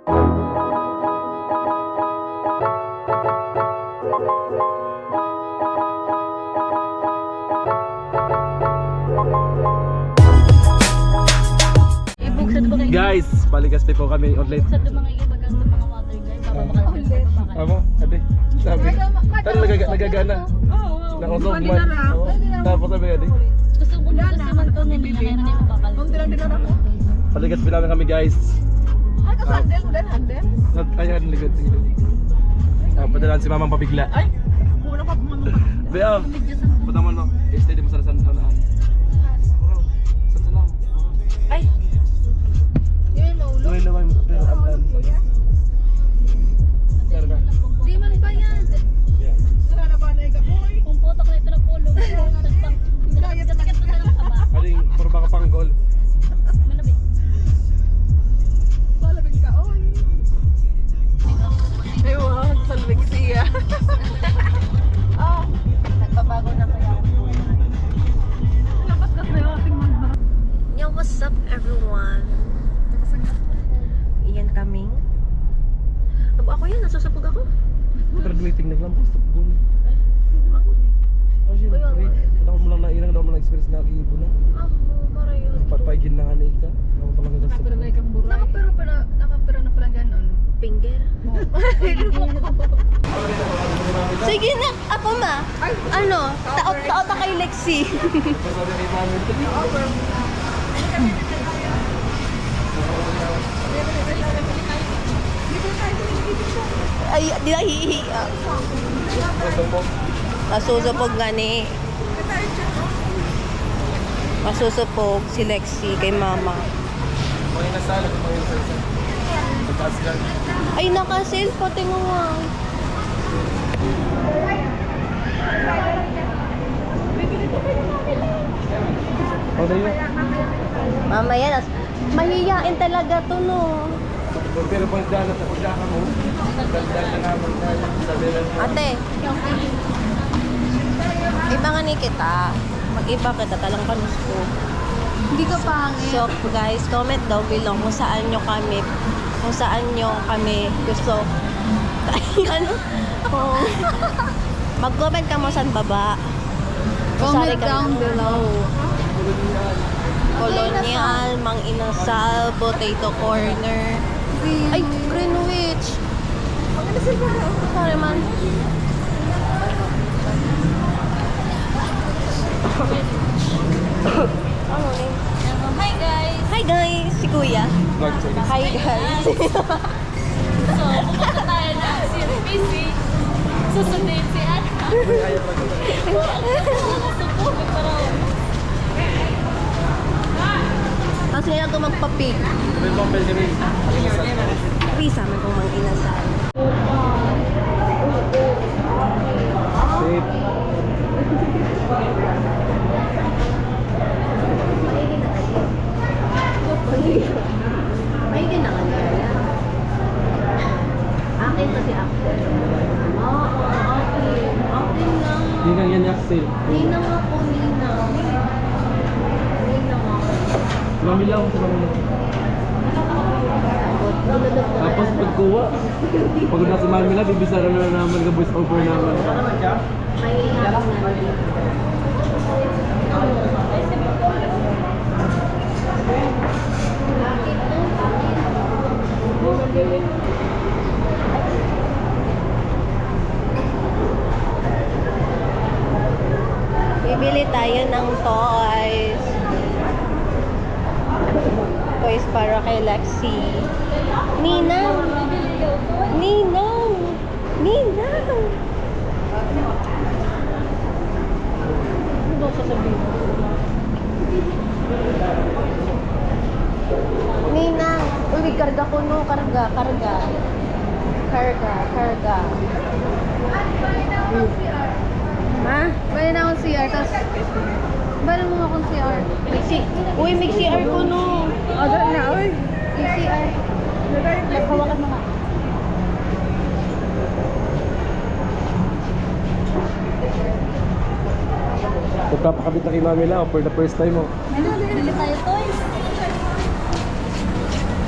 Guys, balikas po kami ulit. Sa mga ibagang mga water guys, baka makakalimutan pa kayo. Amo, ate. Sabi. Tan nagagana. Nakusog man. Tapos sabi ate. Gusto man to nila na hindi makakalimutan. Balikas pa namin kami guys. Ay, kasandel mo din, handel? Ayan, likod. Padalaan si mamang pabigla. Ay, muna pa mga Bea, punta mo no. Stay di mo sa sanaan. Sa lang. Ay! Yun, naulo. Tuloy naman mo. Pero amlan. Sarga. Di man ba yan? Wala na ba na ikapoy? Kung putok na ito ng pulong. Tapos pang pinakakit na sa ng taba. Aling, puro baka panggol. Manabit. Palabig ka, oy. Ewan, salbig siya. Nagbabago na kaya. Lakas na yung ating mga. Yo, what's up everyone? Iyan kaming. Ako yan, nasusapog ako. Graduating na lang. Basta pagod. Oh, syempre. Daw mo lang nairang, daw mo lang experience na ibo na. Para yun. Pagpaigin na nga na ika. Ako talaga nasa. Nakapira na ikang buray. Nakapira na pala dyan, ano? Finger. Sige na, ako ma. Ano? Taot na kay Lexi. Ay, di na hihi. Masusupog nga ni. Masusupog si Lexi kay mama. Mga inasal, mga inasal. Pagkaas lang. Ay, nakasil pati mo nga. Ano yun? Mamaya, mahihiyain talaga to, no? Pero pag dalat ako dyan ka mo, dagdag na naman tayo. Sabi lang mo. Ate, iba nga ni kita. Mag-iba kita talang kanusko. Hindi ka pangit. So, guys, comment down below kung saan nyo kami gusto. Ano? Oh. Mag-comment ka mo saan baba. Comment down below. Colonial, Mang Inasal, Potato Corner. Ay, Greenwich. Sorry man. Ano name? Hi guys! Hi guys, si Kuya. Vlog sa inyo. Hi guys. So, pupunta tayo ng CFPC. Susundin si Ana. Susupog para Tapos ngayon ako magpapig. Sabi mo, bel kami. Risa man kung Mang Inasal. Safe. May ginangan kaya. Akin kasi ako. Oo, okay. Okay lang. Hindi nga yan Axel. Ninang ako, ninang. Ninang ako. Mami lang, mami lang. Tapos pagkuha, pag na si mami lang, bibisara na naman ka voice over naman. May bibili tayo ng toys. Toys para kay Lexi. Ninang! Ninang! Ninang! Ano ba sasabihin? Ninang! Uy, karga ko no. Karga. Ha? Bali na akong CR, tapos bali mo akong CR. Uy, may CR ko no. Agad na, oy. CR. hawakan mo nga. Magpapakabit na kay mami lang for the first time mo. Bili tayo toys.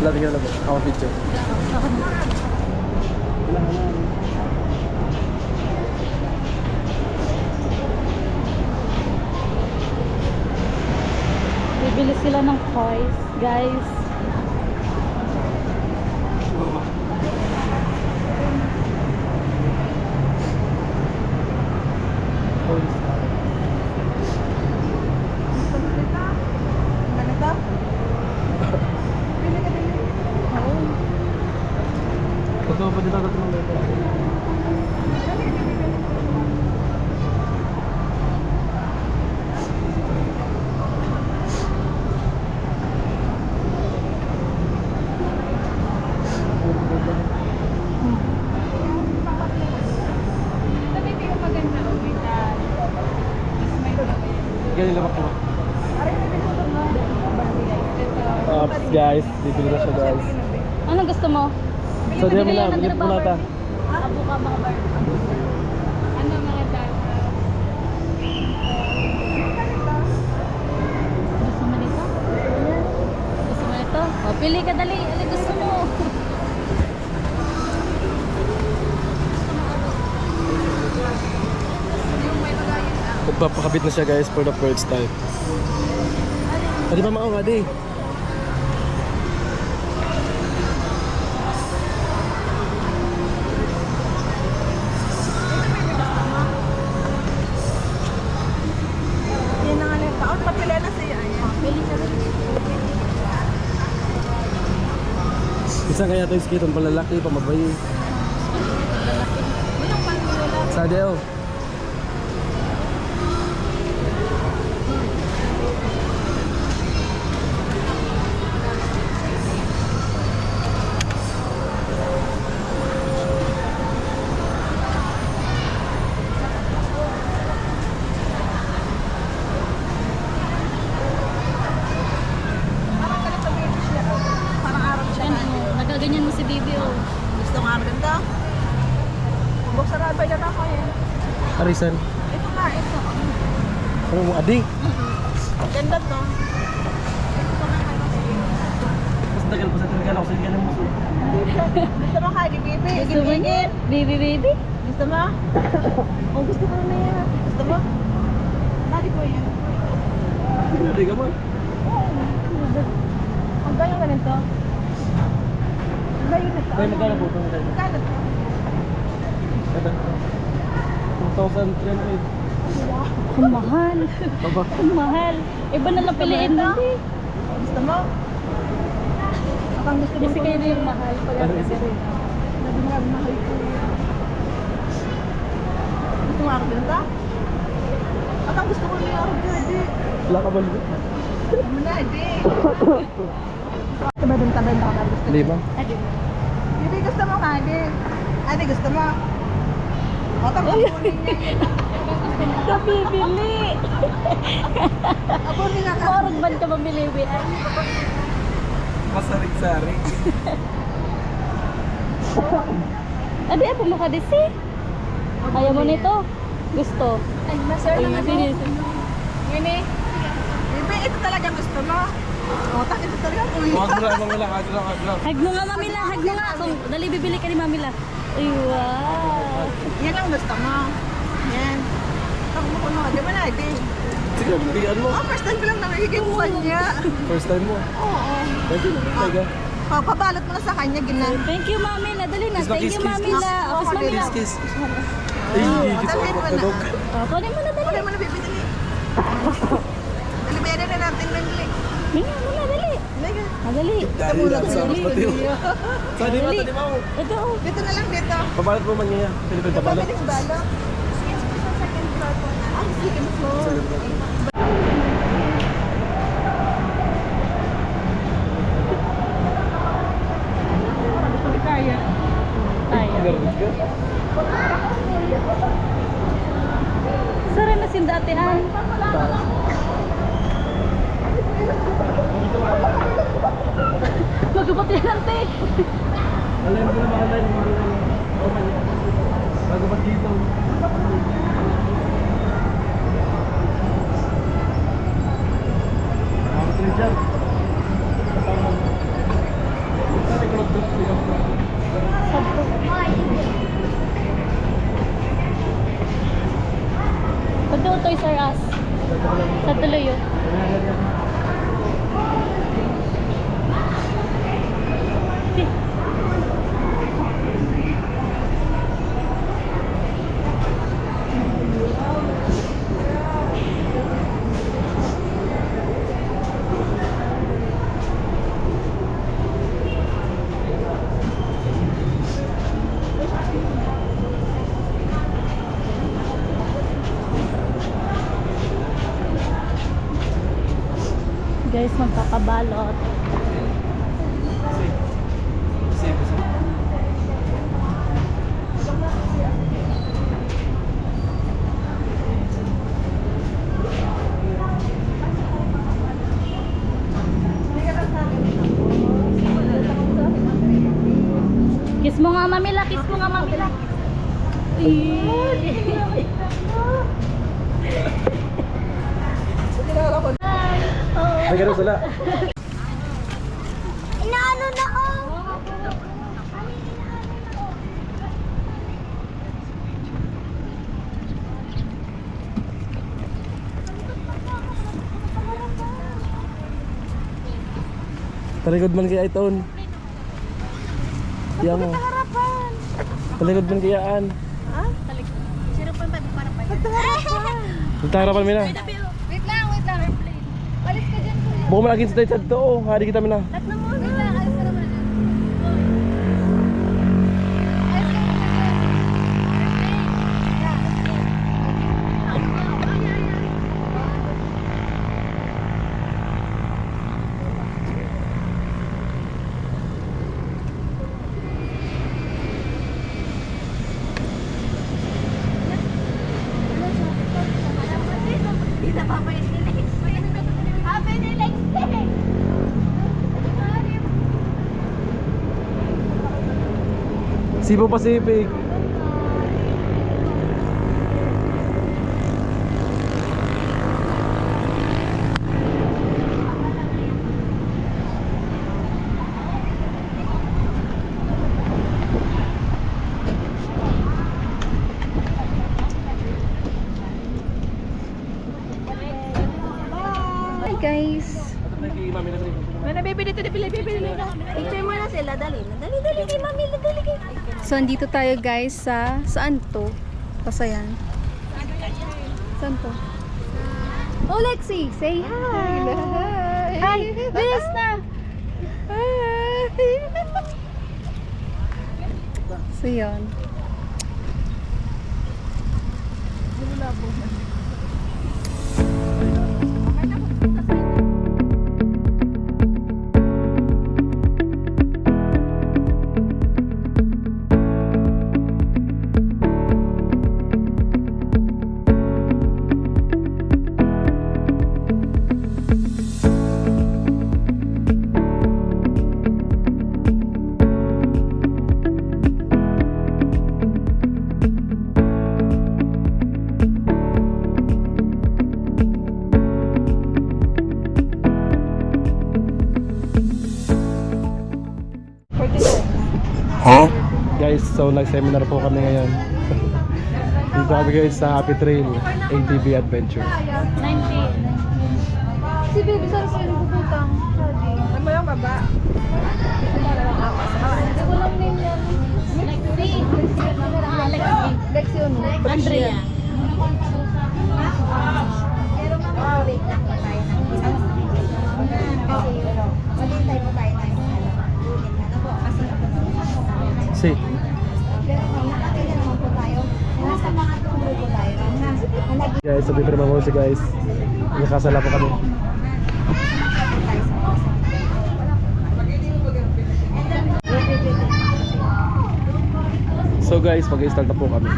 Love you, love you. Ako video. Bibili sila ng toys, guys. Totoo pa dito ako ng letter. Galing lang ako. Oops guys, bibili na siya guys. Anong gusto mo? So di mo na, bigyan mo na ta. Abo ka mga bar. Ano mga data? Gusto mo nito? Gusto mo nito? O, pili ka dali. Ano gusto mo? Magpapakabit na siya guys for the first time. Adi pa mao, adi. Yan na nga lang taon. Papila na siya. Pili ka dali. Isa kaya ito iskitong palalaki, pamabayi. Sa deo. Parang araw siya. Ano, nagaganyan mo si Bibi, oh. Gusto nga ganda. Buksan na ba yan ako yan? Arisan. Ito nga, ito. Ano mo, adi? Ganda to. Mas dagal pa sa talaga ako sa ganyan mo. Gusto mo ka, di baby? Gusto mo niya? Bibi, baby? Gusto mo? Oh, gusto ko na yan. Gusto mo? Nadi ko yan. Hindi ka mo. Ang gayo ka nito. Ang gayo na to. Kaya magkano po ito? Magkano to? Ito. 2,300. Ang mahal. Baba. Ang mahal. Iba na lang piliin mo. Gusto mo? Akang gusto mo? Kasi kayo na yung mahal. Ano isa? Sabi mo nga, mahal ko. Gusto mo araw din ito? Akang gusto ko na yung araw din, di. Wala ka ba libo? Ano na, di. Diba dun tabay na ka gusto? Lima? Hindi gusto mo ka, di. Adi, gusto mo? O, tapos kunin niya yun. Kabibili. Ako, hindi nga ka. Parang ban ka mamili, Wian. Masarig-sarig. Adi, apa mo ka disi? Ayaw mo nito? Gusto. Ay, masar Ay, naman bilis. Ini. Ibe, ito talaga gusto mo. O, tak, ito talaga. Uy. Huwag mo lang, huwag mo lang, huwag mo lang, huwag mo lang. Hag mo nga, Mamila. Hag mo nga. Kung dali bibili ka ni Mamila. Ay, wow. Yan ang gusto mo. Yan. Ako mo kuno, di ba na, di? Sige, bigyan mo. Oh, first time ko lang nakikita sa kanya. First time mo. Oo. Thank you. Tega. Papabalot mo na sa kanya, gina. Thank you, Mamila. Dali na. Kiss na, Thank kiss, you, kiss, Mamila. kiss. Office Mamila. Kiss, kiss. Ay, kiss Dalhin ako mo na. kadog. Oh, kunin mo na, dali. Kunin mo na, baby, dali. Dali, bayaran na natin ng dali. Minga mo na, dali. Dali. Madali. Dali lang sa amas pati. Saan di ba? Dali. Tadi mo. Ito, oh. Dito na lang, dito. Pabalot mo man niya. Pwede pa pabalot. Pabilis balo. Yes, sa second floor po na. Ah, second floor. Kaya. Tayo. Nervous ka? Sara na sin dati, ah. Magkapati yan, te. Alam ko na makalay. Bago mag-dito. Ako sila dyan. Sa tuloy yun. Guys, magkakabalot. Kiss mo nga, Mamila. Kiss mo nga, Mamila. May ganun sila. Inaano na oh! Talikod man kaya iton. Yan mo. Talikod man kayaan. Nagtaharapan mo na. Wait lang. Balis ka dyan, kuya. Buko malagin sa tayo to. Hari kita mo na. Wait lang, alis ka naman. Alis ka naman. Kita pa pa yung Happy New Year! Cebu Pacific. Hi guys! May nabibili ito, bibili. Picture mo na sila, dali kay mami, dali kay. So, andito tayo guys sa, saan to? Pasayan. Saan to? Oh, Lexi, say hi! Hi! Bilis na! So, yun. Guys, so nag-seminar po kami ngayon. Dito kami guys sa Happy Trail ATV Adventure. 90. Si baby, saan sila puputang? Ano yung baba? Hindi ko lang name yan. Lexi. Ah, Lexi. Lexi ano? Andrea. Wait lang po tayo ng isang kasi maghintay po tayo ng Si. pero nakakaya naman po tayo. Nasa mga tungkol po tayo. Guys, sabi pa naman ko si guys. Nakasala po kami. So guys, mag-i-start na po kami.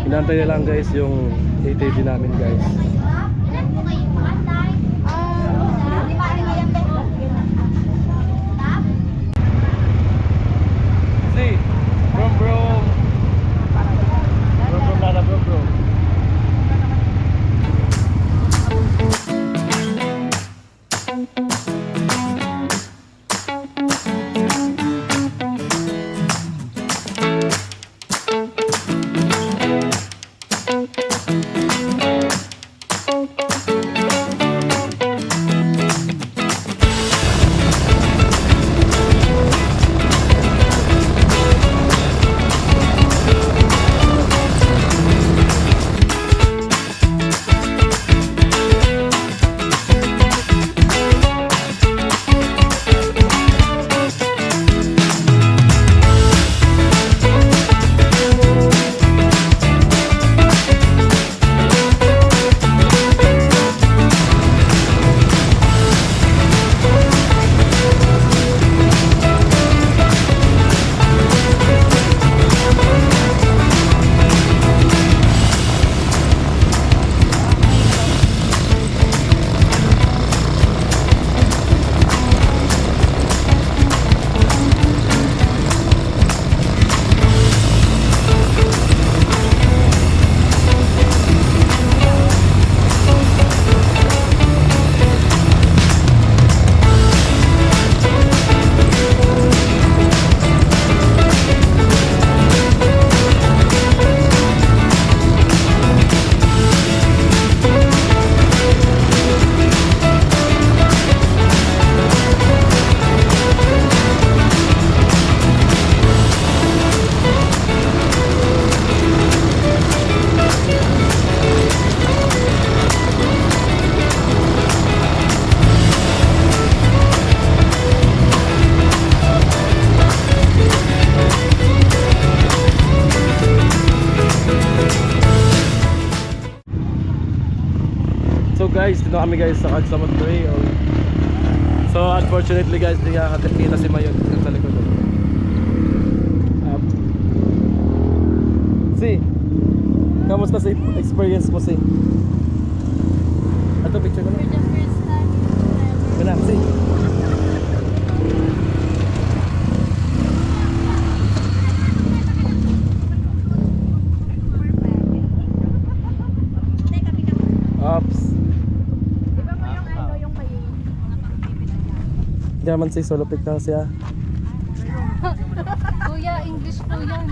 Inantay na lang guys yung ATV namin guys. Si, bro. Bro, nada, bro. na kami guys sa Kadsamot Trail. So unfortunately guys, di nga kita si Mayon sa likod. Si, kamusta si experience mo si? Ato picture ko na. Wala, si. Ops. Hindi naman si solo pic na siya. Kuya, English po yan.